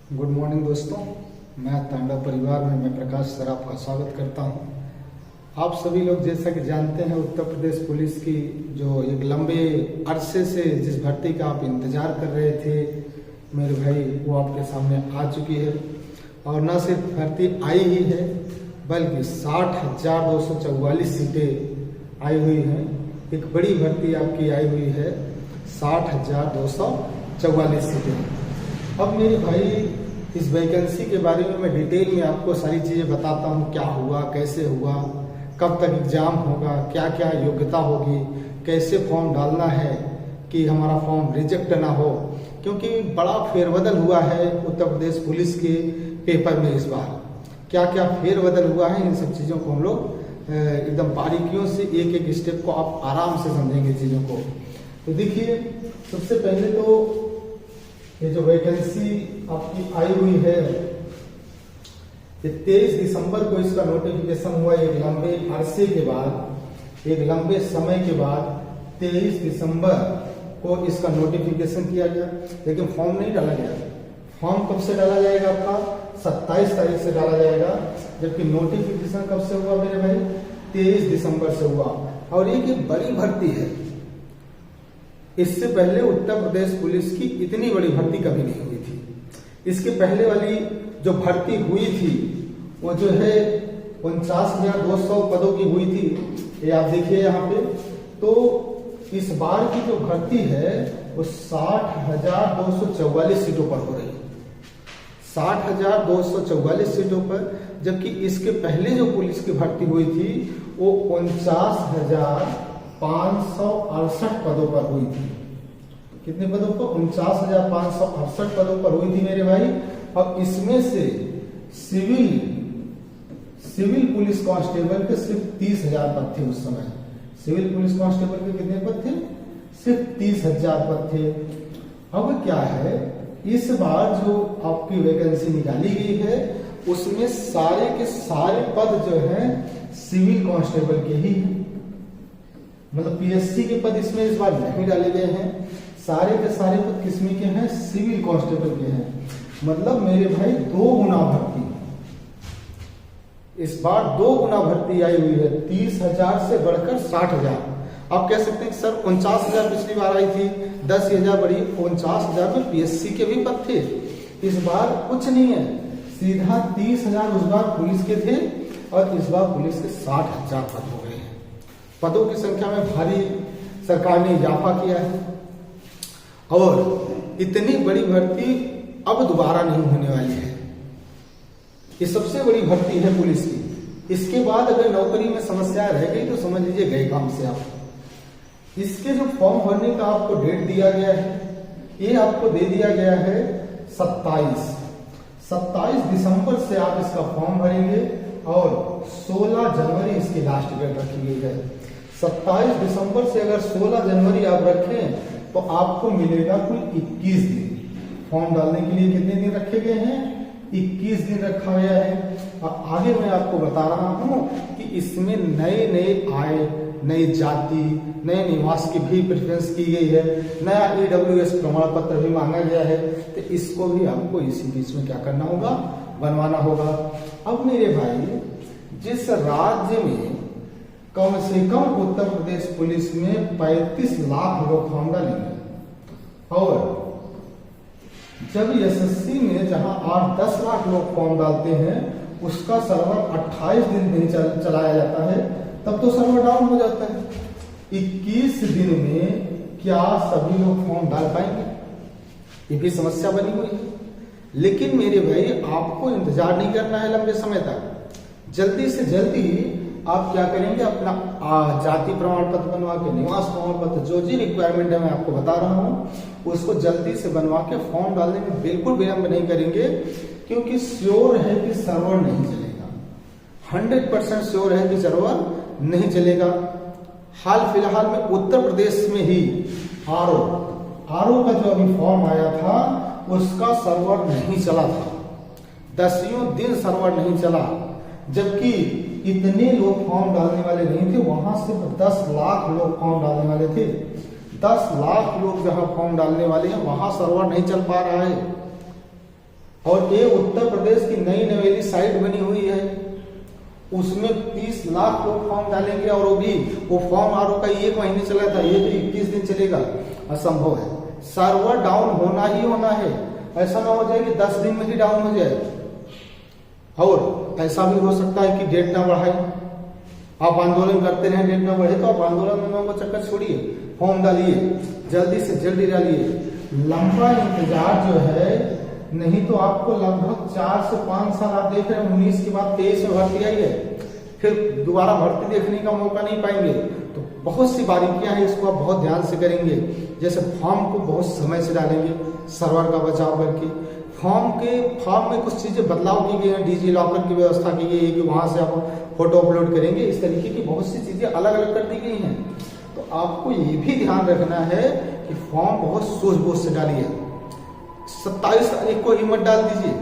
Good morning दोस्तों, मैं तांडव परिवार में मैं प्रकाश सर आपका स्वागत करता हूं। आप सभी लोग जैसा कि जानते हैं, उत्तर प्रदेश पुलिस की जो एक लंबे अरसे से जिस भर्ती का आप इंतजार कर रहे थे मेरे भाई, वो आपके सामने आ चुकी है। और न सिर्फ भर्ती आई ही है बल्कि 60,244 सीटें आई हुई हैं। एक बड़ी भर्ती आपकी आई हुई है, 60,244 सीटें। अब मेरे भाई, इस वैकेंसी के बारे में मैं डिटेल में आपको सारी चीज़ें बताता हूँ, क्या हुआ, कैसे हुआ, कब तक एग्जाम होगा, क्या क्या योग्यता होगी, कैसे फॉर्म डालना है कि हमारा फॉर्म रिजेक्ट ना हो, क्योंकि बड़ा फेरबदल हुआ है उत्तर प्रदेश पुलिस के पेपर में। इस बार क्या क्या फेरबदल हुआ है, इन सब चीज़ों को हम लोग एकदम बारीकियों से एक एक स्टेप को आप आराम से समझेंगे चीज़ों को। तो देखिए, सबसे पहले तो ये जो वैकेंसी आपकी आई हुई है, ये 23 दिसंबर को इसका नोटिफिकेशन हुआ। एक लंबे अरसे के बाद, एक लंबे समय के बाद 23 दिसंबर को इसका नोटिफिकेशन किया गया, लेकिन फॉर्म नहीं डाला गया। फॉर्म कब से डाला जाएगा? आपका 27 तारीख से डाला जाएगा, जबकि नोटिफिकेशन कब से हुआ मेरे भाई? 23 दिसंबर से हुआ। और एक बड़ी भर्ती है, इससे पहले उत्तर प्रदेश पुलिस की इतनी बड़ी भर्ती कभी नहीं हुई थी। इसके पहले वाली जो भर्ती हुई थी वो जो है 49,200 पदों की हुई थी। ये आप देखिए यहाँ पे। तो इस बार की जो भर्ती है वो 60,244 सीटों पर हो रही है, 60,244 सीटों पर। जबकि इसके पहले जो पुलिस की भर्ती हुई थी वो 49,568 पदों पर हुई थी। कितने पदों पर? 49,568 पदों पर हुई थी मेरे भाई। और इसमें से सिविल पुलिस कांस्टेबल के सिर्फ 30,000 पद थे उस समय। सिविल पुलिस कांस्टेबल के कितने पद थे? सिर्फ 30,000 पद थे। अब क्या है, इस बार जो आपकी वैकेंसी निकाली गई है उसमें सारे के सारे पद जो हैं सिविल कांस्टेबल के ही हैं। मतलब पीएससी के पद इसमें इस बार नहीं डाले गए हैं। सारे के सारे पद किसमें के हैं? सिविल कांस्टेबल के हैं। मतलब मेरे भाई 2 गुना भर्ती, इस बार 2 गुना भर्ती आई हुई है। 30,000 से बढ़कर 60,000। आप कह सकते हैं कि सर 49,000 पिछली बार आई थी, 10,000 बढ़ी। 49,000 में पीएससी के भी पद थे। इस बार कुछ नहीं है, सीधा 30,000 उस बार पुलिस के थे और इस बार पुलिस के 60,000 पद हो गए हैं। पदों की संख्या में भारी सरकार ने इजाफा किया है। और इतनी बड़ी भर्ती अब दोबारा नहीं होने वाली है। ये सबसे बड़ी भर्ती है पुलिस की। इसके बाद अगर नौकरी में समस्या रह गई तो समझ लीजिए गए काम से आप। इसके जो फॉर्म भरने का आपको डेट दिया गया है, ये आपको दे दिया गया है 27 दिसंबर से आप इसका फॉर्म भरेंगे और 16 जनवरी इसकी लास्ट डेट रखी गई है। 27 दिसंबर से अगर 16 जनवरी आप रखें तो आपको मिलेगा कुल 21 दिन। फॉर्म डालने के लिए कितने दिन रखे गए हैं? 21 दिन रखा गया है। और आगे मैं आपको बता रहा हूं कि इसमें नए आय, नई जाति, नए निवास की भी प्रेफरेंस की गई है। नया EWS प्रमाण पत्र भी मांगा गया है, तो इसको भी आपको इसी बीच में क्या करना होगा? बनवाना होगा। अब मेरे भाई, जिस राज्य में कम से कम उत्तर प्रदेश पुलिस में 35 लाख लोग फॉर्म डालेंगे और जब एसएससी में जहां 8-10 लाख लोग फॉर्म डालते हैं उसका सर्वर 28 दिन नहीं चलाया जाता है, तब तो सर्वर डाउन हो जाता है। 21 दिन में क्या सभी लोग फॉर्म डाल पाएंगे? ये भी समस्या बनी हुई है। लेकिन मेरे भाई, आपको इंतजार नहीं करना है लंबे समय तक। जल्दी से जल्दी आप क्या करेंगे? अपना जाति प्रमाण पत्र बनवा के, निवास प्रमाण पत्र, जो जी रिक्वायरमेंट है मैं आपको बता रहा हूं, उसको जल्दी से बनवा के फॉर्म डालने में बिल्कुल विलंब नहीं करेंगे, क्योंकि श्योर है कि सर्वर नहीं चलेगा। 100% श्योर है कि सर्वर नहीं चलेगा। हाल फिलहाल में उत्तर प्रदेश में ही आरओ का जो अभी फॉर्म आया था उसका सर्वर नहीं चला था। 10 दिन सर्वर नहीं चला, जबकि इतने लोग फॉर्म डालने वाले नहीं थे। वहां सिर्फ 10 लाख लोग फॉर्म डालने वाले थे। 10 लाख लोग जहां फॉर्म डालने वाले हैं वहां सर्वर नहीं चल पा रहा है। और ये उत्तर प्रदेश की नई नवेली साइट बनी हुई है, उसमें 30 लाख लोग फॉर्म डालेंगे और वो फॉर्म आरओ का 1 महीने चला था, ये भी 21 दिन चलेगा, असंभव है। सर्वर डाउन होना ही होना है, ऐसा ना हो जाए कि 10 दिन में ही डाउन हो जाए। और ऐसा भी हो सकता है कि डेट ना बढ़ाए, आप आंदोलन करते रहे, डेट ना बढ़े तो आप आंदोलन में वो चक्कर छोड़िए, फॉर्म डालिए, जल्दी से जल्दी डालिए। लंबा इंतजार जो है, नहीं तो आपको लगभग 4 से 5 साल आप देख रहे हैं, 19 के बाद 23 में भर्ती आई है, फिर दोबारा भर्ती देखने का मौका नहीं पाएंगे। तो बहुत सी बारीकियां हैं, इसको आप बहुत ध्यान से करेंगे। जैसे फॉर्म को बहुत समय से डालेंगे, सर्वर का बचाव करके। फॉर्म में कुछ चीजें बदलाव की गई हैं, डिजी लॉकर की व्यवस्था की गई है कि वहां से आप फोटो अपलोड करेंगे, इस तरीके की बहुत सी चीजें अलग अलग कर दी गई हैं। तो आपको ये भी ध्यान रखना है कि फॉर्म बहुत सूझबूझ से डालिए। 27 तारीख को ही मत डाल दीजिए,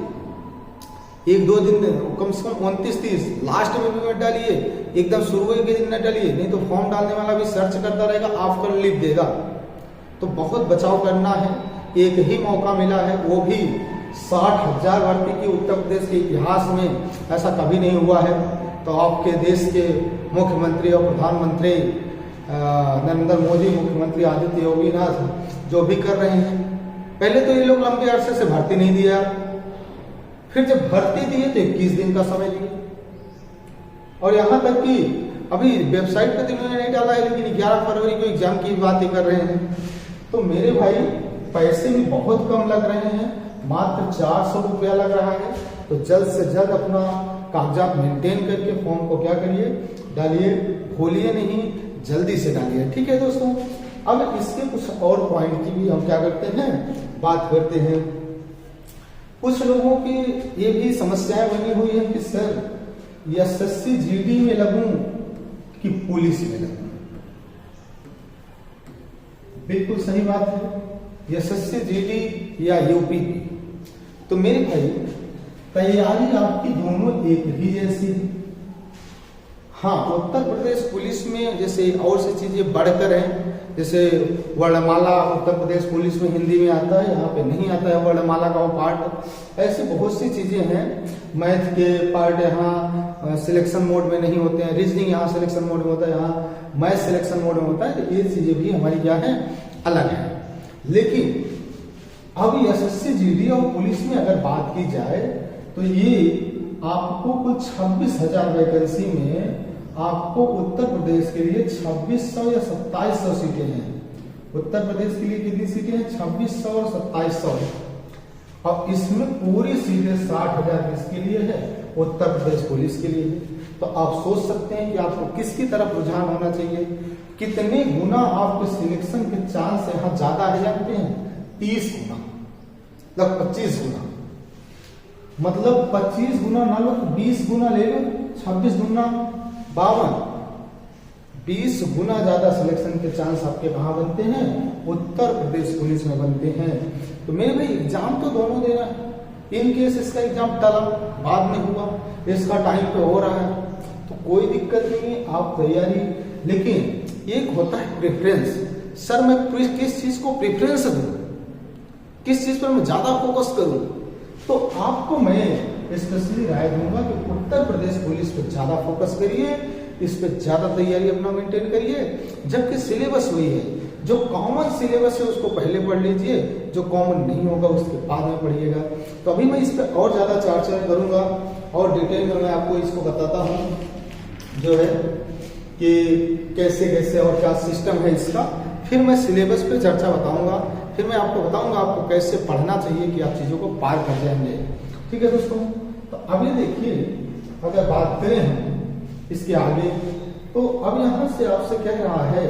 1-2 दिन कम से कम 29-30 लास्ट में भी मत डालिए, एकदम शुरू के दिन न डालिए, नहीं तो फॉर्म डालने वाला भी सर्च करता रहेगा, आफ्टर लिख देगा। तो बहुत बचाव करना है। एक ही मौका मिला है, वो भी 60,000 भर्ती की उत्तर प्रदेश के इतिहास में ऐसा कभी नहीं हुआ है। तो आपके देश के मुख्यमंत्री और प्रधानमंत्री नरेंद्र मोदी, मुख्यमंत्री आदित्य योगीनाथ जो भी कर रहे हैं, पहले तो ये लोग लंबे अरसे से भर्ती नहीं दिया, फिर जब भर्ती दिए तो 21 दिन का समय दिए, और यहां तक कि अभी वेबसाइट पर तो इन्होंने नहीं डाला है, लेकिन 11 फरवरी को एग्जाम की बातें कर रहे हैं। तो मेरे भाई पैसे भी बहुत कम लग रहे हैं, मात्र 400 रुपया लग रहा है। तो जल्द से जल्द अपना कागजात मेंटेन करके फॉर्म को क्या करिए, डालिए, भूलिए नहीं, जल्दी से डालिए। ठीक है दोस्तों, अब इसके कुछ और पॉइंट की भी हम क्या करते हैं, बात करते हैं। कुछ लोगों की ये भी समस्याएं बनी हुई है कि सर एसएससी जीडी में लगूं कि पुलिस में लगूं। बिल्कुल सही बात है, एसएससी जीडी या यूपी। तो मेरे भाई तैयारी आपकी दोनों एक ही जैसी है। हाँ, उत्तर प्रदेश पुलिस में जैसे और सी चीजें बढ़कर हैं, जैसे वर्णमाला उत्तर प्रदेश पुलिस में हिंदी में आता है, यहाँ पे नहीं आता है वर्णमाला का वो पार्ट। ऐसी बहुत सी चीजें हैं, मैथ के पार्ट यहाँ सिलेक्शन मोड में नहीं होते हैं, रीजनिंग यहाँ सिलेक्शन मोड में होता है, यहाँ मैथ सिलेक्शन मोड में होता है। तो ये चीजें भी हमारी क्या है, अलग है। लेकिन अब एसएससी जीडी और पुलिस में अगर बात की जाए तो ये आपको कुल 26,000 वैकेंसी में आपको उत्तर प्रदेश के लिए 2600 या 2700 सीटें हैं। उत्तर प्रदेश के लिए कितनी सीटें हैं, 2600 और 2700। अब इसमें पूरी सीटें 60,000 किसके लिए है, उत्तर प्रदेश पुलिस के लिए। तो आप सोच सकते हैं कि आपको किसकी तरफ रुझान होना चाहिए। कितने गुना आपके सिलेक्शन के चांस यहाँ ज्यादा है जानते हैं, 30 गुना, मतलब 25 गुना, मतलब 25 गुना ना लो तो 20 गुना ले लो, 26 गुना 52, 20 गुना ज्यादा सिलेक्शन के चांस आपके कहाँ बनते हैं, उत्तर प्रदेश पुलिस में बनते हैं। तो मेरे भाई एग्जाम तो दोनों देना, इन केस इसका एग्जाम टला बाद में हुआ, इसका टाइम पे हो रहा है, तो कोई दिक्कत नहीं है, आप तैयारी। लेकिन एक होता है प्रेफरेंस, सर मैं किस चीज को प्रेफरेंस दूं, किस चीज पर मैं ज्यादा फोकस करूं। तो आपको मैं स्पेशली राय दूंगा कि उत्तर प्रदेश पुलिस पे ज्यादा फोकस करिए, इस पे ज्यादा तैयारी अपना मेंटेन करिए। जबकि सिलेबस वही है, जो कॉमन सिलेबस है उसको पहले पढ़ लीजिए, जो कॉमन नहीं होगा उसके बाद में पढ़िएगा। तो अभी मैं इस पे और ज्यादा चर्चा करूंगा और डिटेल में मैं आपको इसको बताता हूँ जो है कि कैसे कैसे और क्या सिस्टम है इसका। फिर मैं सिलेबस पे चर्चा बताऊंगा, फिर मैं आपको बताऊंगा आपको कैसे पढ़ना चाहिए कि आप चीजों को पार कर जाएंगे। ठीक है दोस्तों, तो अभी देखिए अगर बात करें हम इसके आगे, तो अब यहां से आपसे कह रहा है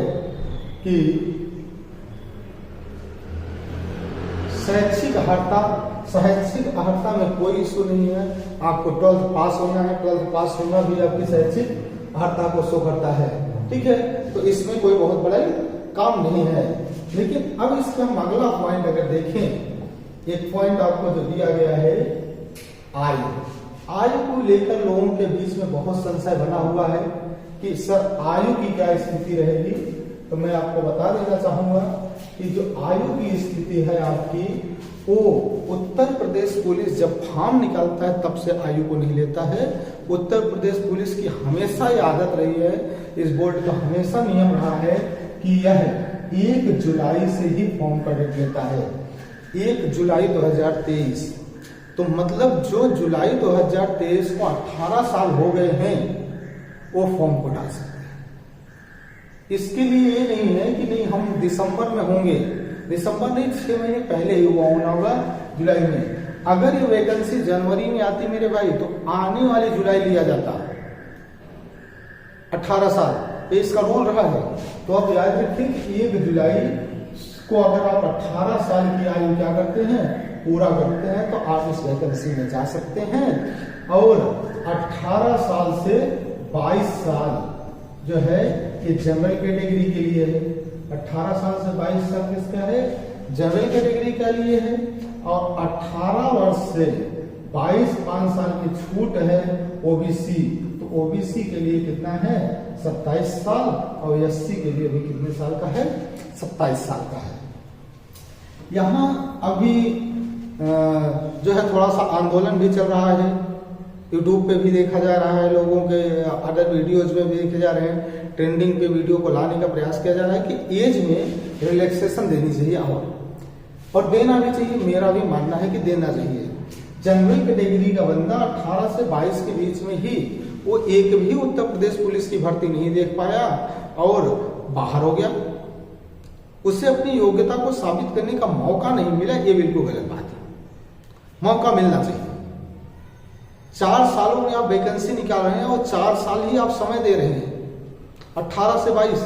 कि शैक्षिक अर्हता में कोई इशू नहीं है, आपको 12th पास होना है, 12th पास होना भी आपकी शैक्षिक अर्हता को शो करता है। ठीक है, तो इसमें कोई बहुत बड़ा काम नहीं है। लेकिन अब इसका हम अगला पॉइंट अगर देखें, एक पॉइंट आपको जो दिया गया है आयु को लेकर लोगों के बीच में बहुत संशय बना हुआ है कि सर आयु की क्या स्थिति रहेगी। तो मैं आपको बता देना चाहूंगा कि जो आयु की स्थिति है आपकी, वो उत्तर प्रदेश पुलिस जब फॉर्म निकालता है तब से आयु को नहीं लेता है। उत्तर प्रदेश पुलिस की हमेशा ये आदत रही है, इस बोर्ड का हमेशा नियम रहा है कि यह 1 जुलाई से ही फॉर्म का डेट लेता है, 1 जुलाई 2023। तो मतलब जो जुलाई 2023 को 18 साल हो गए हैं वो फॉर्म को डाल सकते हैं। इसके लिए ये नहीं है कि नहीं हम दिसंबर में होंगे, दिसंबर नहीं 6 महीने पहले ही हुआ होना होगा जुलाई में। अगर ये वैकेंसी जनवरी में आती मेरे भाई तो आने वाली जुलाई लिया जाता 18 साल, ये इसका रूल रहा है। तो आप याद रखें कि 1 जुलाई को अगर आप 18 साल की आयु क्या करते हैं, पूरा करते हैं, तो आप इस वैकेंसी में जा सकते हैं। और 18 साल से 22 साल जो है ये जनरल कैटेगरी के लिए है। 18 साल से 22 साल किसका है, जनरल कैटेगरी के लिए है। और 18 वर्ष से 5 साल की छूट है ओबीसी, तो ओबीसी के लिए कितना है 27 साल, और एससी के लिए भी कितने साल का है 27 साल का है। यहाँ अभी जो है थोड़ा सा आंदोलन भी चल रहा है, यूट्यूब पे भी देखा जा रहा है, लोगों के अदर वीडियोज में भी देखे जा रहे हैं, ट्रेंडिंग पे वीडियो को लाने का प्रयास किया जा रहा है कि एज में रिलैक्सेशन देनी चाहिए और देना भी चाहिए। मेरा भी मानना है कि देना चाहिए। जनरल कैटेगरी का बंदा 18 से 22 के बीच में ही वो एक भी उत्तर प्रदेश पुलिस की भर्ती नहीं देख पाया और बाहर हो गया, उसे अपनी योग्यता को साबित करने का मौका नहीं मिला, ये बिल्कुल गलत बात है। मौका मिलना चाहिए। 4 सालों में आप वैकेंसी निकाल रहे हैं और 4 साल ही आप समय दे रहे हैं 18 से 22।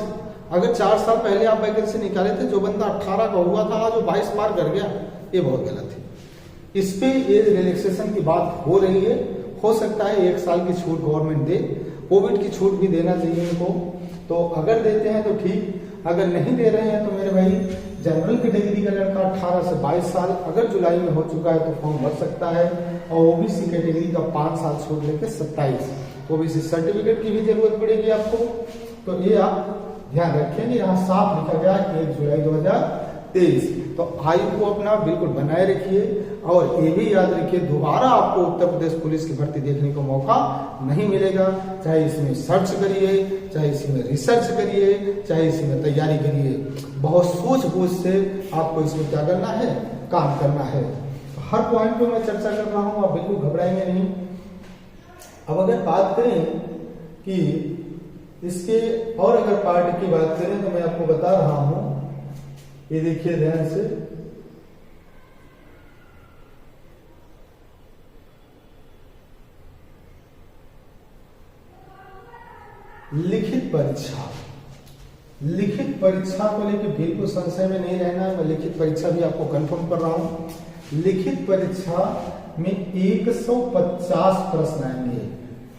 अगर 4 साल पहले आप वैकेंसी निकाले थे, जो बंदा 18 का हुआ था आज वो 22 पार कर गया, ये बहुत गलत है। इस पे एज रिलैक्सेशन की बात हो रही है, हो सकता है 1 साल की छूट गवर्नमेंट दे, कोविड की छूट भी देना चाहिए इनको। तो अगर देते हैं तो ठीक, अगर नहीं दे रहे हैं तो मेरे भाई जनरल कैटेगरी का लड़का 18 से 22 साल अगर जुलाई में हो चुका है तो फॉर्म भर सकता है। और ओबीसी कैटेगरी का 5 साल छूट लेके 27, ओबीसी सर्टिफिकेट की भी जरूरत पड़ेगी आपको। तो ये आप ध्यान रखेंगे, यहाँ साफ लिखा गया 1 जुलाई 2023। तो आयु को अपना बिल्कुल बनाए रखिए और ये भी याद रखिए दोबारा आपको उत्तर प्रदेश पुलिस की भर्ती देखने को मौका नहीं मिलेगा। चाहे इसमें सर्च करिए, चाहे इसमें रिसर्च करिए, चाहे इसमें तैयारी करिए, बहुत सूझबूझ से आपको इसमें क्या करना है, काम करना है। हर पॉइंट पे मैं चर्चा कर रहा हूँ, आप बिल्कुल घबराएंगे नहीं। अब अगर बात करें कि इसके और अगर पार्ट की बात करें तो मैं आपको बता रहा हूं, ये देखिए ध्यान से, लिखित परीक्षा। लिखित परीक्षा को लेकर बिल्कुल संशय में नहीं रहना है, मैं लिखित परीक्षा भी आपको कंफर्म कर रहा हूं। लिखित परीक्षा में 150 प्रश्न आएंगे।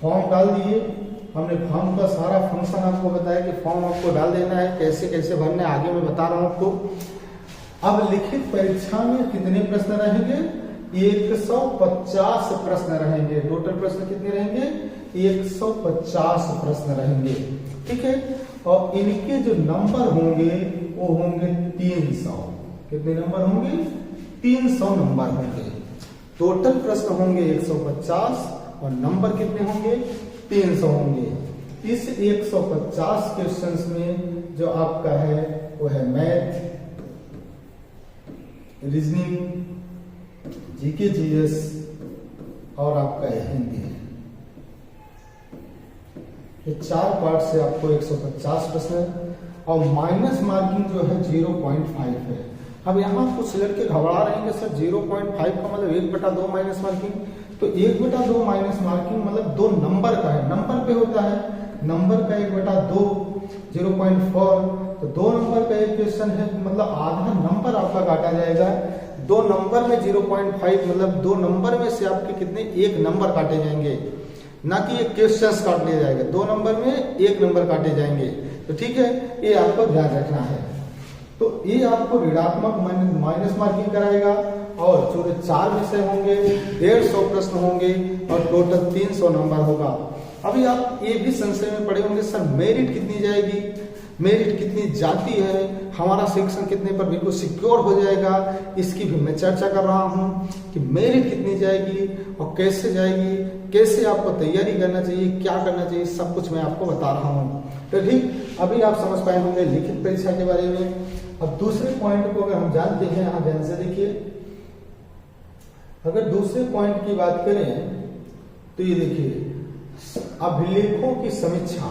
फॉर्म डाल दिए, हमने फॉर्म का सारा फंक्शन आपको बताया कि फॉर्म आपको डाल देना है, कैसे कैसे भरना है, आगे मैं बता रहा हूं आपको। अब लिखित परीक्षा में कितने प्रश्न रहेंगे, 150 प्रश्न रहेंगे। टोटल प्रश्न कितने रहेंगे, 150 प्रश्न रहेंगे, ठीक है। और इनके जो नंबर होंगे वो होंगे 300। कितने नंबर होंगे, 300 नंबर होंगे। टोटल प्रश्न होंगे 150 और नंबर कितने होंगे, 300 होंगे। इस 150 क्वेश्चंस में जो आपका है वो है मैथ, रीजनिंग, जीके जीएस और आपका है हिंदी। ये 4 पार्ट से आपको 150 प्रश्न और माइनस मार्किंग जो है 0.5 है। अब यहाँ कुछ लड़के घबरा रहे हैं कि सर 0.5 का मतलब 1/2 माइनस मार्किंग, तो 1/2 माइनस मार्किंग मतलब 2 नंबर का है, नंबर पे होता है, नंबर का 1/2 0.4, तो 2 नंबर का एक क्वेश्चन है, मतलब आधा नंबर आपका काटा जाएगा। 2 नंबर में 0.5 मतलब 2 नंबर में से आपके कितने 1 नंबर काटे जाएंगे, ना कि एक क्वेश्चन काट लिया जाएगा। 2 नंबर में 1 नंबर काटे जाएंगे, तो ठीक है, ये आपको ध्यान रखना है। तो ये आपको ऋणात्मक माइनस मार्किंग कराएगा और जो 4 विषय होंगे, 150 प्रश्न होंगे और टोटल 300 नंबर होगा। अभी आप ये भी संशय में पड़े होंगे सर मेरिट कितनी जाएगी, मेरिट कितनी जाती है, हमारा सिलेक्शन कितने पर बिल्कुल सिक्योर हो जाएगा, इसकी भी मैं चर्चा कर रहा हूँ कि मेरिट कितनी जाएगी और कैसे जाएगी, कैसे आपको तैयारी करना चाहिए, क्या करना चाहिए, सब कुछ मैं आपको बता रहा हूँ। तो ठीक, अभी आप समझ पाए होंगे लिखित परीक्षा के बारे में। अब दूसरे पॉइंट को अगर हम जानते हैं, यहाँ ध्यान से देखिए, अगर दूसरे पॉइंट की बात करें तो ये देखिए, अभिलेखों की समीक्षा।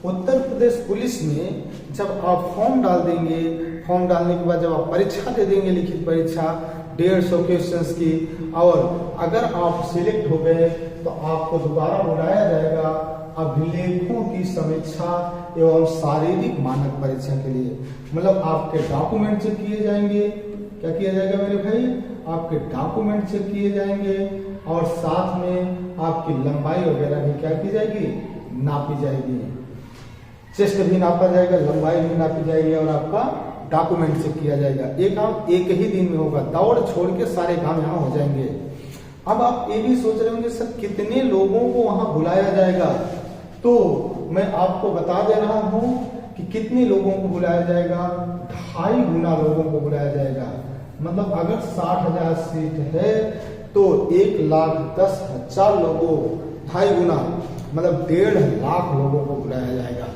उत्तर प्रदेश पुलिस में जब आप फॉर्म डाल देंगे, फॉर्म डालने के बाद जब आप परीक्षा दे देंगे, लिखित परीक्षा 150 क्वेश्चंस की, और अगर आप सिलेक्ट हो गए तो आपको दोबारा बुलाया जाएगा अभिलेखों की समीक्षा एवं शारीरिक मानक परीक्षा के लिए। मतलब आपके डॉक्यूमेंट चेक किए जाएंगे। क्या किया जाएगा मेरे भाई? आपके डॉक्यूमेंट चेक किए जाएंगे और साथ में आपकी लंबाई वगैरह भी क्या की जाएगी? नापी जाएगी। चेस्ट भी नापा जाएगा, लंबाई भी नापी जाएगी और आपका डॉक्यूमेंट चेक किया जाएगा। ये काम एक ही दिन में होगा, दौड़ छोड़ के सारे काम यहाँ हो जाएंगे। अब आप ये भी सोच रहे होंगे सर कितने लोगों को वहां बुलाया जाएगा, तो मैं आपको बता दे रहा हूं कि कितने लोगों को बुलाया जाएगा। 2.5 गुना लोगों को बुलाया जाएगा। मतलब अगर 60,000 सीट है तो 1,10,000 लोगों, 2.5 गुना मतलब 1.5 लाख लोगों को बुलाया जाएगा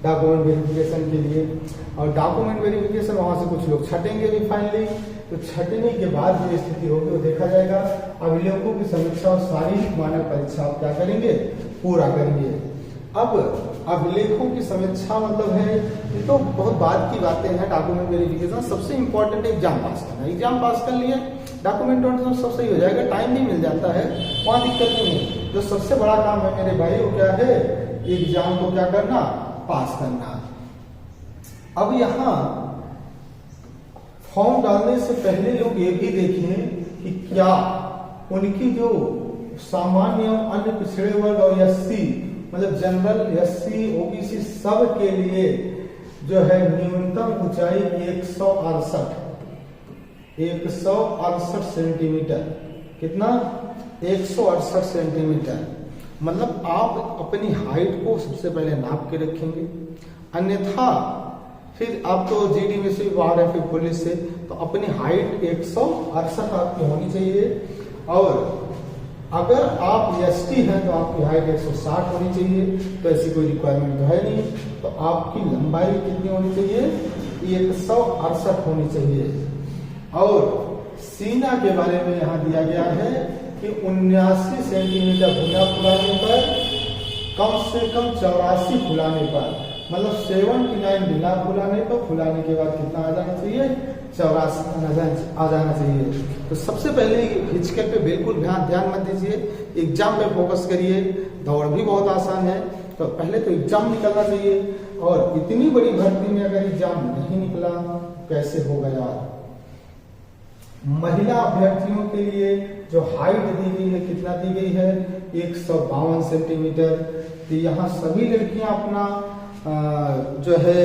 डॉक्यूमेंट वेरिफिकेशन के लिए। और डॉक्यूमेंट वेरिफिकेशन वहां से कुछ लोग छटेंगे भी फाइनली, तो छटने के बाद जो स्थिति होगी वो देखा जाएगा। अभिलेखों की समीक्षा और शारीरिक मानक परीक्षा आप क्या करेंगे? पूरा करेंगे। अब अभिलेखों की समीक्षा मतलब है, ये तो बहुत बाद की बातें हैं। डॉक्यूमेंट वेरिफिकेशन सबसे इंपॉर्टेंट एग्जाम पास करना। एग्जाम पास कर लिए, डॉक्यूमेंट तो सब सही हो जाएगा, टाइम भी मिल जाता है, वहां दिक्कत नहीं है। जो सबसे बड़ा काम है मेरे भाई वो क्या है? एग्जाम को क्या करना? पास करना। अब यहाँ फॉर्म डालने से पहले लोग ये भी देखें कि क्या उनकी जो सामान्य अन्य पिछड़े वर्ग और एससी मतलब जनरल, एससी, ओबीसी सब के लिए जो है न्यूनतम ऊंचाई 168 सेंटीमीटर। कितना? 168 सेंटीमीटर। मतलब आप अपनी हाइट को सबसे पहले नाप के रखेंगे, अन्यथा फिर आप तो जीडी में से बाहर है, फिर पुलिस से, तो अपनी हाइट 168 आपकी होनी चाहिए। और अगर आप एसटी हैं तो आपकी हाइट 160 होनी चाहिए। तो ऐसी कोई रिक्वायरमेंट तो है नहीं। तो आपकी लंबाई कितनी होनी चाहिए? 168 होनी चाहिए। और सीना के बारे में यहाँ दिया गया है कि 79 सेंटीमीटर भुना फुलाने पर, कम से कम 84 फुलाने पर, मतलब 79 बिना फुलाने पर, फुलाने के बाद कितना आ जाना चाहिए? 84 आ जाना चाहिए। तो सबसे पहले हिचकल पे बिल्कुल ध्यान मत दीजिए, एग्जाम पे फोकस करिए। दौड़ भी बहुत आसान है, तो पहले तो एग्जाम निकलना चाहिए। और इतनी बड़ी भर्ती में अगर एग्जाम नहीं निकला कैसे होगा यार? महिला अभ्यर्थियों के लिए जो हाइट दी गई है, कितना दी गई है? 152 सेंटीमीटर। तो यहाँ सभी लड़कियां अपना जो है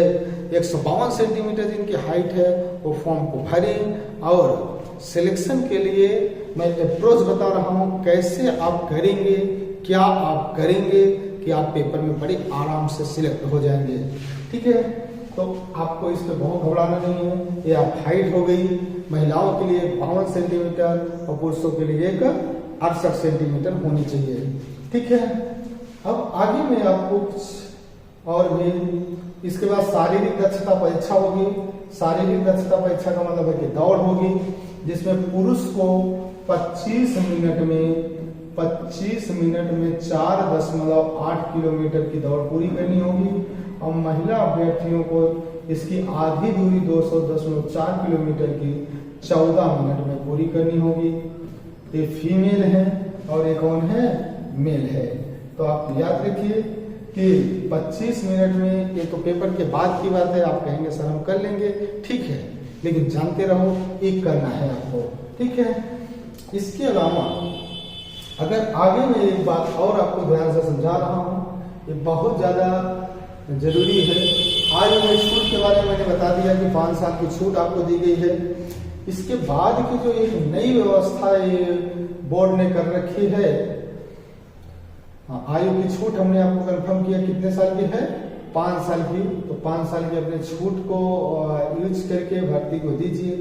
152 सेंटीमीटर जिनकी हाइट है वो फॉर्म को भरें। और सिलेक्शन के लिए मैं अप्रोच बता रहा हूँ, कैसे आप करेंगे, क्या आप करेंगे कि आप पेपर में बड़े आराम से सिलेक्ट हो जाएंगे। ठीक है, तो आपको इस पर बहुत घबराना नहीं है। ये आप हाइट हो गई, महिलाओं के लिए 52 सेंटीमीटर और पुरुषों के लिए 68 सेंटीमीटर होनी चाहिए। ठीक है, अब आगे मैं आपको कुछ और भी, इसके बाद शारीरिक दक्षता परीक्षा होगी। शारीरिक दक्षता परीक्षा का मतलब है कि दौड़ होगी, जिसमें पुरुष को 25 मिनट में 4.8 किलोमीटर की दौड़ पूरी करनी होगी। और महिला अभ्यर्थियों को इसकी आधी दूरी 210.4 किलोमीटर की 14 मिनट में पूरी करनी होगी। ये फीमेल है और ये कौन है? मेल है। तो आप याद रखिए कि 25 मिनट में, ये तो पेपर के बाद की बात है, आप कहेंगे सर हम कर लेंगे, ठीक है, लेकिन जानते रहो एक करना है आपको। ठीक है, इसके अलावा अगर आगे मैं एक बात और आपको ध्यान से समझा रहा हूँ, ये बहुत ज्यादा जरूरी है। आज मैं छूट के बारे में मैंने बता दिया कि 5 साल की छूट आपको दी गई है। इसके बाद की जो एक नई व्यवस्था ये बोर्ड ने कर रखी है, आयु की छूट हमने आपको कंफर्म किया कितने साल की है? 5 साल की, तो 5 साल की अपने छूट को यूज करके भर्ती को दीजिए।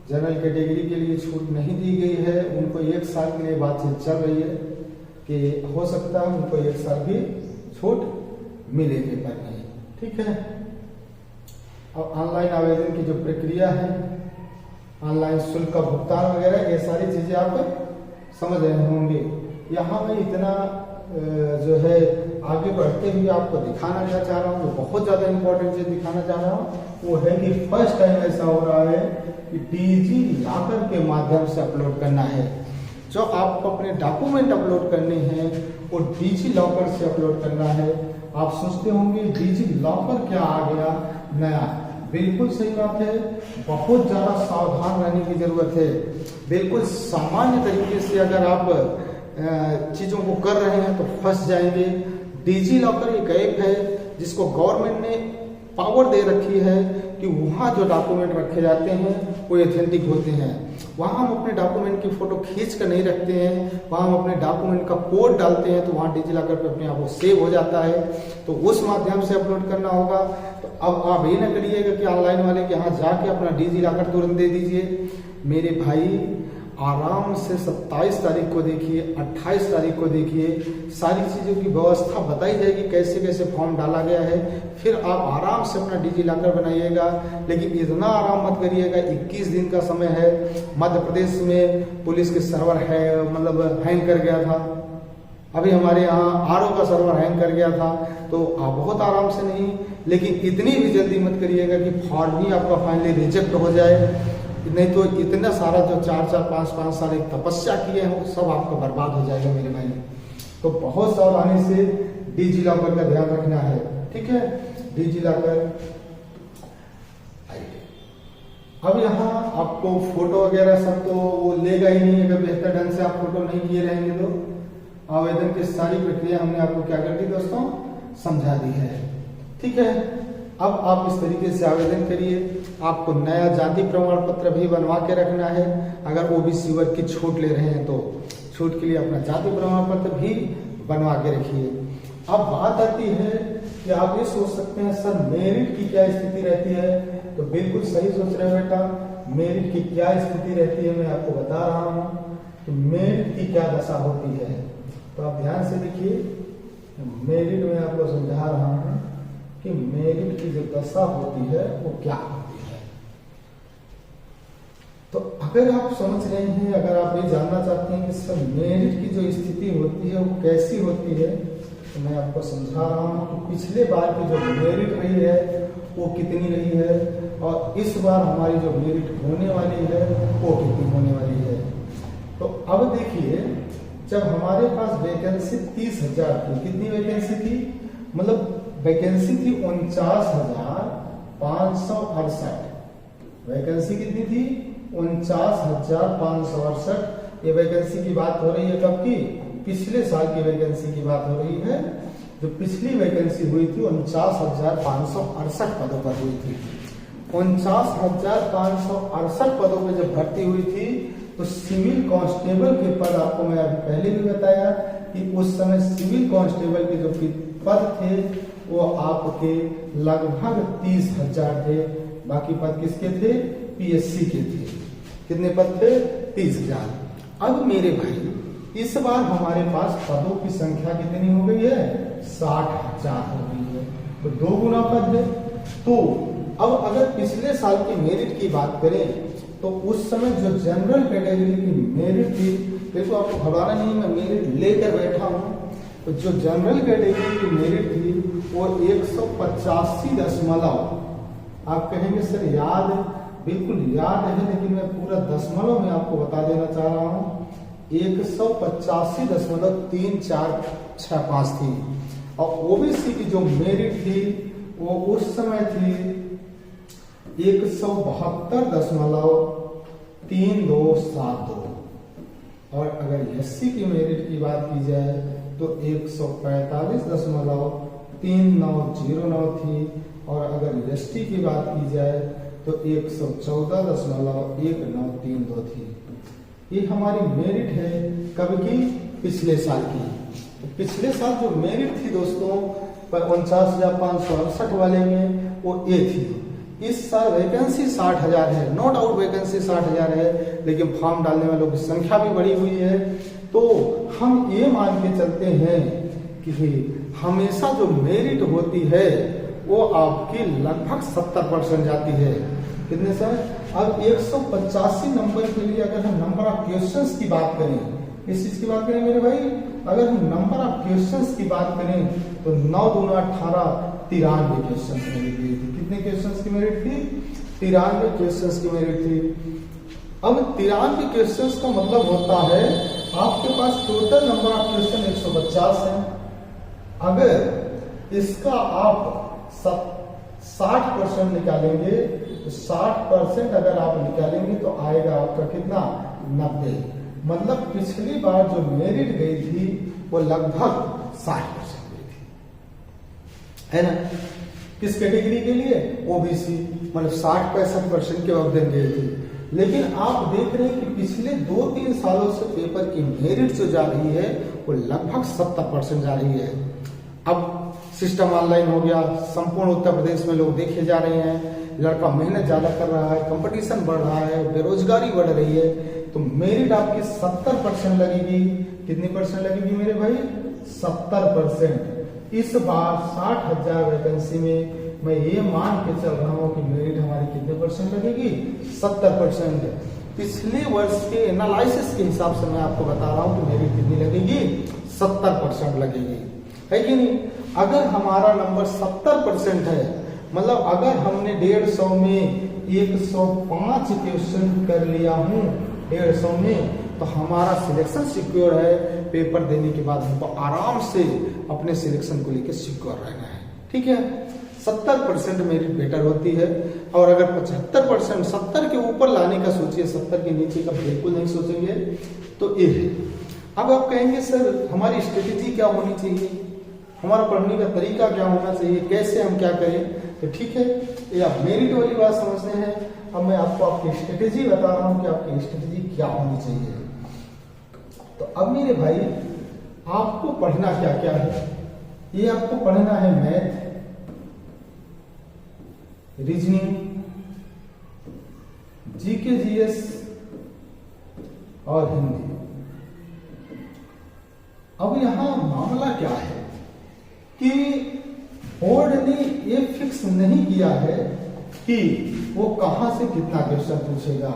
जनरल कैटेगरी के लिए छूट नहीं दी गई है, उनको 1 साल के लिए बातचीत चल रही है कि हो सकता है उनको 1 साल की छूट मिले पेपर में, ठीक है। अब ऑनलाइन आवेदन की जो प्रक्रिया है, ऑनलाइन शुल्क का भुगतान वगैरह, ये सारी चीजें आप समझ रहे होंगे। यहाँ मैं इतना जो है आगे बढ़ते हुए आपको दिखाना क्या चाह रहा हूँ, जो बहुत ज्यादा इंपॉर्टेंट चीज दिखाना चाह रहा हूँ, वो है कि फर्स्ट टाइम ऐसा हो रहा है कि डिजी लॉकर के माध्यम से अपलोड करना है। जो आपको अपने डॉक्यूमेंट अपलोड करने हैं वो डिजी लॉकर से अपलोड करना है। आप सोचते होंगे डिजी लॉकर क्या आ गया नया, बिल्कुल सही बात है। बहुत ज्यादा सावधान रहने की जरूरत है। बिल्कुल सामान्य तरीके से अगर आप चीजों को कर रहे हैं तो फंस जाएंगे। डिजी लॉकर एक ऐप है जिसको गवर्नमेंट ने पावर दे रखी है कि वहाँ जो डॉक्यूमेंट रखे जाते हैं वो एथेंटिक होते हैं। वहाँ हम अपने डॉक्यूमेंट की फोटो खींच कर नहीं रखते हैं, वहाँ हम अपने डॉक्यूमेंट का कोड डालते हैं तो वहाँ डिजी लॉकर पे अपने आप वो सेव हो जाता है। तो उस माध्यम से अपलोड करना होगा। तो अब आप ये ना करिएगा कि ऑनलाइन वाले के यहाँ जाके अपना डिजी लॉकर तुरंत दे दीजिए। मेरे भाई आराम से 27 तारीख को देखिए, 28 तारीख को देखिए, सारी चीज़ों की व्यवस्था बताई जाएगी, कैसे कैसे फॉर्म डाला गया है। फिर आप आराम से अपना डिजी लॉकर बनाइएगा। लेकिन इतना आराम मत करिएगा, 21 दिन का समय है। मध्य प्रदेश में पुलिस के सर्वर है मतलब हैंग कर गया था, अभी हमारे यहाँ आरओ का सर्वर हैंग कर गया था। तो आप बहुत आराम से नहीं, लेकिन इतनी भी जल्दी मत करिएगा कि फॉर्म ही आपका फाइनली रिजेक्ट हो जाए। नहीं तो इतना सारा जो 4-4, 5-5 साल एक तपस्या किए हैं वो सब आपका बर्बाद हो जाएगा मेरे भाई। तो बहुत सावधानी से डिजी लॉकर का ध्यान रखना है, ठीक है। डिजी लॉकर अब यहाँ आपको फोटो वगैरह सब तो वो लेगा ही नहीं, अगर बेहतर ढंग से आप फोटो नहीं किए रहेंगे तो। आवेदन की सारी प्रक्रिया हमने आपको क्या कर दी दोस्तों, समझा दी है, ठीक है। अब आप इस तरीके से आवेदन करिए। आपको नया जाति प्रमाण पत्र भी बनवा के रखना है। अगर ओबीसी वर्ग की छूट ले रहे हैं तो छूट के लिए अपना जाति प्रमाण पत्र भी बनवा के रखिए। अब बात आती है कि आप ये सोच सकते हैं सर मेरिट की क्या स्थिति रहती है, तो बिल्कुल सही सोच रहे हैं बेटा। मेरिट की क्या स्थिति रहती है मैं आपको बता रहा हूँ कि मेरिट की क्या दशा होती है। तो आप ध्यान से देखिए, मेरिट में आपको समझा रहा हूँ कि मेरिट की जो दशा होती है वो क्या होती है। तो अगर आप समझ रहे हैं, अगर आप ये जानना चाहते हैं कि सर मेरिट की जो स्थिति होती है वो कैसी होती है, तो मैं आपको समझा रहा हूँ कि पिछले बार की जो मेरिट रही है वो कितनी रही है और इस बार हमारी जो मेरिट होने वाली है वो कितनी होने वाली है। तो अब देखिए, जब हमारे पास वैकेंसी 30,000 थी, कितनी वैकेंसी थी, मतलब वैकेंसी थी 49,568। वैकेंसी कितनी थी, 49,568। ये वैकेंसी की बात हो रही है कब की, पिछले साल की वैकेंसी की बात हो रही है। जो पिछली वैकेंसी हुई थी 49,568 पदों पर हुई थी। 49,568 पदों पर जब भर्ती हुई थी तो सिविल कांस्टेबल के पद, आपको मैं अभी पहले भी बताया कि उस समय सिविल कांस्टेबल के जो पद थे वो आपके लगभग 30,000 थे। बाकी पद किसके थे, पीएससी के थे। कितने पद थे, 30,000। अब मेरे भाई इस बार हमारे पास पदों की संख्या कितनी हो गई है, 60,000 हो गई है। तो 2 गुना पद है। तो अब अगर पिछले साल की मेरिट की बात करें तो उस समय जो जनरल कैटेगरी की मेरिट थी, देखो आपको घबराना नहीं, मैं मेरिट लेकर बैठा हूँ। तो जो जनरल कैटेगरी की मेरिट थी वो 185 आप कहेंगे सर याद, बिल्कुल याद है, लेकिन मैं पूरा दशमलव में आपको बता देना चाह रहा हूँ। 185.3465 थी। और ओबीसी की जो मेरिट थी वो उस समय थी 172.3272। और अगर एससी की मेरिट की बात की जाए तो 145.3909 थी। और अगर एसटी की बात की जाए तो 114.1932 थी। ये हमारी मेरिट है कब की, पिछले साल की। तो पिछले साल जो मेरिट थी दोस्तों 49,568 वाले में वो ए थी। इस साल वैकेंसी 60,000 है, नो डाउट वैकेंसी 60,000 है, लेकिन फॉर्म डालने वालों की संख्या भी बढ़ी हुई है। तो हम ये मान के चलते हैं कि हमेशा जो मेरिट होती है वो आपकी लगभग 70% जाती है। कितने सर? अब 185 नंबर के लिए अगर हम नंबर ऑफ क्वेश्चंस की बात करें, किस चीज की बात करें मेरे भाई? अगर हम नंबर ऑफ क्वेश्चंस की बात करें तो 9 दूना 18, 93 क्वेश्चंस मेरिट थी। कितने क्वेश्चंस की मेरिट थी? 93 क्वेश्चंस की मेरिट थी। अब 93 क्वेश्चंस का मतलब होता है आपके पास टोटल नंबर ऑफ क्वेश्चन 150 है। अगर इसका आप 60% निकालेंगे तो 60% अगर आप निकालेंगे तो आएगा आपका कितना? 90। मतलब पिछली बार जो मेरिट गई थी वो लगभग 60% गई थी, है ना? किस कैटेगरी के लिए? ओबीसी, मतलब 60-65% के वक्त गई थी। लेकिन आप देख रहे हैं कि पिछले 2-3 सालों से पेपर की मेरिट जो जा रही है वो लगभग 70% जा रही है। अब सिस्टम ऑनलाइन हो गया, संपूर्ण उत्तर प्रदेश में लोग देखे जा रहे हैं, लड़का मेहनत ज्यादा कर रहा है, कंपटीशन बढ़ रहा है, बेरोजगारी बढ़ रही है, तो मेरिट आपकी 70% लगेगी। कितनी परसेंट लगेगी मेरे भाई? 70%। इस बार 60,000 वैकेंसी में मैं ये मान के चल रहा हूँ कि मेरिट हमारी कितने परसेंट लगेगी? 70%। पिछले वर्ष के एनालिसिस के हिसाब से मैं आपको बता रहा हूँ कि मेरिट कितनी लगेगी? 70% लगेगी, है कि नहीं? अगर हमारा नंबर 70% है, मतलब अगर हमने 150 में 105 क्वेश्चन कर लिया हूँ 150 में, तो हमारा सिलेक्शन सिक्योर है। पेपर देने के बाद हमको आराम से अपने सिलेक्शन को लेकर सिक्योर रहना है, ठीक है? 70% मेरिट बेटर होती है। और अगर 75%, 70 के ऊपर लाने का सोचिए, 70 के नीचे का बिल्कुल नहीं सोचेंगे, तो ये है। अब आप कहेंगे सर हमारी स्ट्रेटेजी क्या होनी चाहिए, हमारा पढ़ने का तरीका क्या होना चाहिए, कैसे हम क्या करें? तो ठीक है, ये आप मेरिट वाली बात समझते हैं। अब मैं आपको आपकी स्ट्रेटेजी बता रहा हूं कि आपकी स्ट्रेटेजी क्या होनी चाहिए। तो अब मेरे भाई आपको पढ़ना क्या क्या है? ये आपको पढ़ना है मैथ, रीजनिंग, जीके जीएस और हिंदी। अब यहां मामला क्या है कि बोर्ड ने ये फिक्स नहीं किया है कि वो कहां से कितना क्वेश्चन पूछेगा।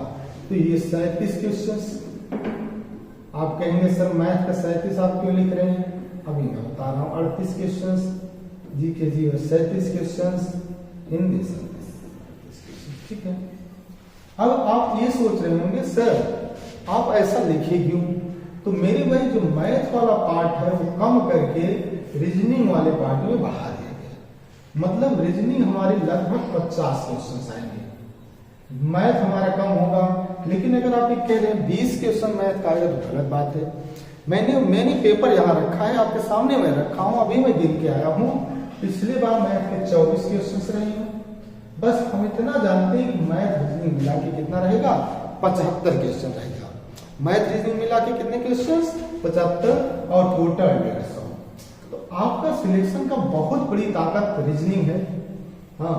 तो ये 37 क्वेश्चन आप कहेंगे सर मैथ का 37 आप क्यों लिख रहे हैं? अभी मैं बता रहा हूं। 38 क्वेश्चन जीके जी और 37 क्वेश्चन हिंदी 37, ठीक है? अब आप ये सोच रहे होंगे सर आप ऐसा लिखे क्यों? तो मेरे भाई जो मैथ वाला पार्ट है वो कम करके रीजनिंग वाले पार्ट में बढ़ा दिया गया। मतलब रीजनिंग हमारी लगभग 50 क्वेश्चन आएंगे, मैथ हमारा कम होगा। लेकिन अगर आप ये कह रहे हैं 20 क्वेश्चन मैथ का आएगा तो गलत बात है। मैंने पेपर यहाँ रखा है, आपके सामने मैं रखा हूँ, अभी मैं गिन के आया हूँ। पिछले बार मैथ के 24 क्वेश्चन रहे हैं। बस हम इतना जानते हैं कि मैथ रीजनिंग मिला के कितना रहेगा? 75 क्वेश्चन रहेगा। मैथ रीजनिंग मिला के कितने क्वेश्चन? 75 और टोटल 150। तो आपका सिलेक्शन का बहुत बड़ी ताकत रीजनिंग है। हाँ,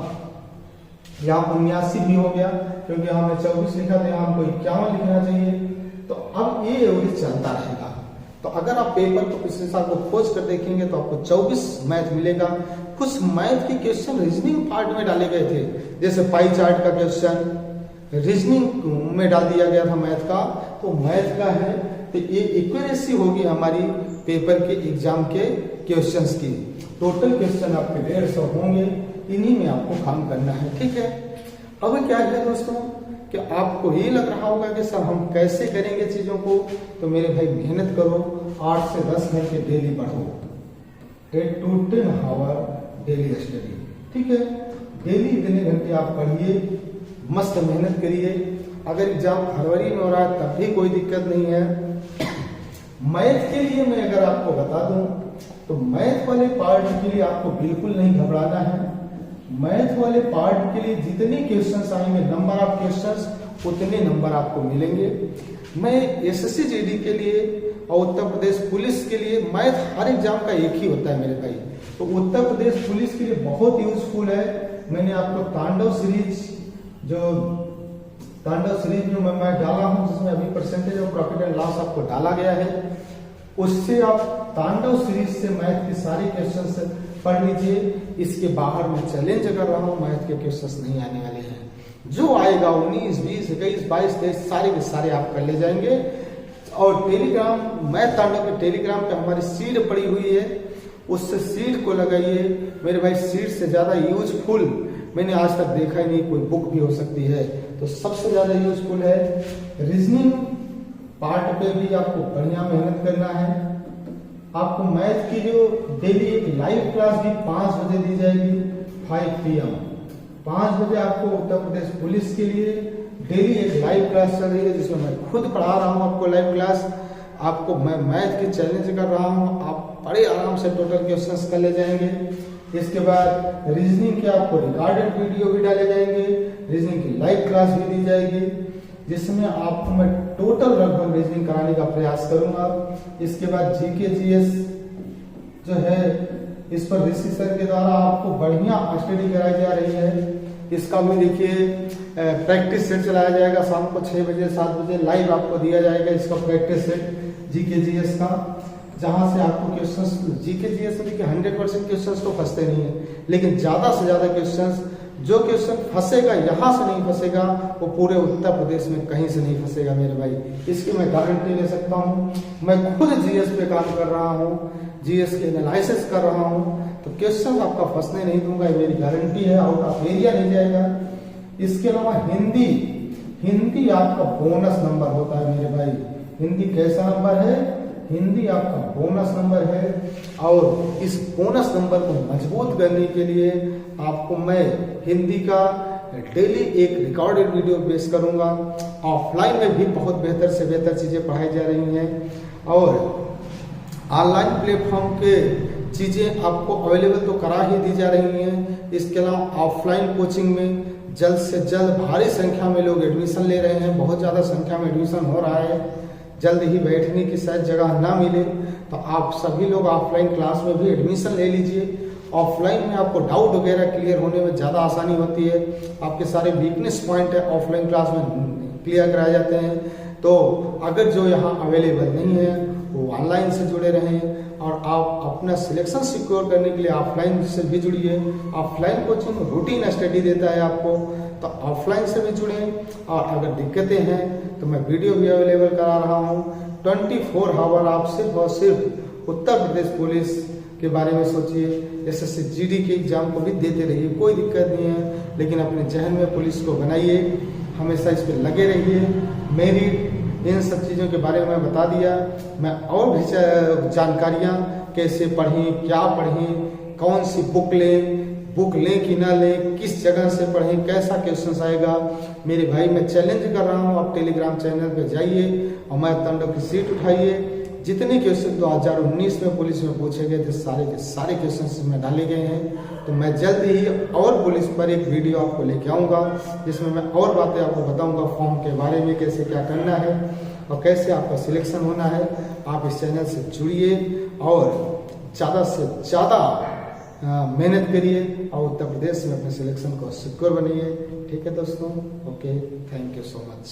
यहाँ 79 भी हो गया क्योंकि हमने 24 लिखा था, यहाँ हमको 51 लिखना चाहिए। तो अब ये एवरेज चलता रहेगा। तो अगर आप पेपर को पिछले साल को खोज कर देखेंगे तो आपको 24 मैथ मिलेगा। कुछ मैथ के क्वेश्चन रीजनिंग पार्ट में डाले गए थे, जैसे पाई चार्ट का क्वेश्चन रीजनिंग में डाल दिया गया था मैथ का। तो मैथ का है तो ये इक्वेरेसी होगी हमारी पेपर के एग्जाम के क्वेश्चंस की। टोटल क्वेश्चन आपके 150 होंगे, इन्हीं में आपको काम करना है, ठीक है? अब क्या है दोस्तों कि आपको ये लग रहा होगा कि सर हम कैसे करेंगे चीजों को। तो मेरे भाई मेहनत करो, 8 से 10 घंटे डेली पढ़ो, 8 to 10 आवर डेली स्टडी, ठीक है? डेली इतने घंटे आप पढ़िए, मस्त मेहनत करिए। अगर एग्जाम फरवरी में हो रहा है तब भी कोई दिक्कत नहीं है। मैथ के लिए मैं अगर आपको बता दूं तो मैथ वाले पार्ट के लिए आपको बिल्कुल नहीं घबराना है। मैथ वाले पार्ट के लिए जितने क्वेश्चंस आएंगे, नंबर ऑफ क्वेश्चंस, उतने नंबर आपको मिलेंगे। मैं एसएससी जीडी के लिए और उत्तर प्रदेश पुलिस के लिए मैथ हर एग्जाम का एक ही होता है मेरे भाई। तो उत्तर प्रदेश पुलिस के लिए बहुत यूजफुल है। मैंने आपको तांडव सीरीज में मैं डाला हूं, जिसमें अभी percentage of profit and loss आपको डाला गया है। उससे आप तांडव सीरीज से मैथ के सारे क्वेश्चंस पढ़ लीजिए। इसके बाहर मैं चैलेंज कर रहा हूं, मैथ के क्वेश्चंस नहीं आने वाले हैं। जो आएगा 19, 20, 21, 22, 23 सारे के सारे आप कर ले जाएंगे। और टेलीग्राम, मैथ तांडव के टेलीग्राम पे हमारी सीड पड़ी हुई है, उससे सीड को लगाइए मेरे भाई। सीड से ज्यादा यूजफुल मैंने आज तक देखा ही नहीं, कोई बुक भी हो सकती है। तो सबसे ज्यादा यूजफुल है। रीजनिंग पार्ट पे भी आपको बढ़िया मेहनत करना है। आपको मैथ की जो डेली एक लाइव क्लास भी 5 बजे दी जाएगी, 5 PM 5 बजे आपको उत्तर प्रदेश पुलिस के लिए डेली एक लाइव क्लास चल रही है, जिसमें मैं खुद पढ़ा रहा हूँ आपको लाइव क्लास। आपको मैं मैथ की चैलेंज कर रहा हूँ, आप बड़े आराम से टोटल क्वेश्चंस कर ले जाएंगे। इसके बाद रीजनिंग के आपको रिकॉर्डेड वीडियो भी डाले जाएंगे, रीजनिंग की लाइव क्लास भी दी जाएगी, जिसमें आपको मैं टोटल लगभग रीजनिंग कराने का प्रयास करूंगा। इसके बाद जीके जीएस जो है, इस पर ऋषि सर के द्वारा आपको बढ़िया स्टडी कराई जा रही है। इसका भी देखिए प्रैक्टिस सेट चलाया जाएगा, शाम को 6 बजे 7 बजे लाइव आपको दिया जाएगा इसका प्रैक्टिस सेट जीके जीएस का, जहां से आपको क्वेश्चंस जीके जीएस में देखिए 100% क्वेश्चंस तो फंसते नहीं है, लेकिन ज्यादा से ज्यादा क्वेश्चंस, जो क्वेश्चन फंसेगा यहाँ से नहीं फंसेगा, वो पूरे उत्तर प्रदेश में कहीं से नहीं फंसेगा मेरे भाई। इसकी मैं गारंटी ले सकता हूँ। मैं खुद जीएस पे काम कर रहा हूँ, जीएस के एनालिसिस कर रहा हूँ, तो क्वेश्चन आपका फंसने नहीं दूंगा, मेरी गारंटी है। आउट ऑफ एरिया नहीं जाएगा। इसके अलावा हिंदी आपका बोनस नंबर होता है मेरे भाई। हिंदी कैसा नंबर है? हिंदी आपका बोनस नंबर है। और इस बोनस नंबर को मजबूत करने के लिए आपको मैं हिंदी का डेली एक रिकॉर्डेड वीडियो पेश करूंगा। ऑफलाइन में भी बहुत बेहतर से बेहतर चीजें पढ़ाई जा रही हैं, और ऑनलाइन प्लेटफॉर्म के चीजें आपको अवेलेबल तो करा ही दी जा रही हैं। इसके अलावा ऑफलाइन कोचिंग में जल्द से जल्द भारी संख्या में लोग एडमिशन ले रहे हैं, बहुत ज़्यादा संख्या में एडमिशन हो रहा है। जल्द ही बैठने की शायद जगह ना मिले, तो आप सभी लोग ऑफलाइन क्लास में भी एडमिशन ले लीजिए। ऑफलाइन में आपको डाउट वगैरह क्लियर होने में ज़्यादा आसानी होती है। आपके सारे वीकनेस पॉइंट है ऑफलाइन क्लास में क्लियर कराए जाते हैं। तो अगर जो यहाँ अवेलेबल नहीं है वो ऑनलाइन से जुड़े रहें, और आप अपना सिलेक्शन सिक्योर करने के लिए ऑफलाइन से भी जुड़िए। ऑफलाइन कोचिंग रूटीन स्टडी देता है आपको, तो ऑफलाइन से भी जुड़ें। और अगर दिक्कतें हैं तो मैं वीडियो भी अवेलेबल करा रहा हूँ 24 आवर। आप सिर्फ और सिर्फ उत्तर प्रदेश पुलिस के बारे में सोचिए। एसएससी जीडी के एग्जाम को भी देते रहिए, कोई दिक्कत नहीं है, लेकिन अपने जहन में पुलिस को बनाइए, हमेशा इस पर लगे रहिए। मेरी इन सब चीज़ों के बारे में मैं बता दिया। मैं और भी जानकारियाँ कैसे पढ़ें, क्या पढ़ें, कौन सी बुक लें कि ना लें, किस जगह से पढ़ें, कैसा क्वेश्चन आएगा, मेरे भाई मैं चैलेंज कर रहा हूँ। आप टेलीग्राम चैनल पे जाइए और मैथ तांडव की सीट उठाइए। जितने क्वेश्चन 2019 में पुलिस में पूछे गए थे, सारे के सारे क्वेश्चन इसमें डाले गए हैं। तो मैं जल्द ही और पुलिस पर एक वीडियो आपको लेके आऊँगा, जिसमें मैं और बातें आपको बताऊँगा, फॉर्म के बारे में कैसे क्या करना है और कैसे आपका सिलेक्शन होना है। आप इस चैनल से जुड़िए और ज़्यादा से ज़्यादा मेहनत करिए और उत्तर प्रदेश में अपने सिलेक्शन को सिक्योर बनाइए। ठीक है दोस्तों, okay, thank you so much.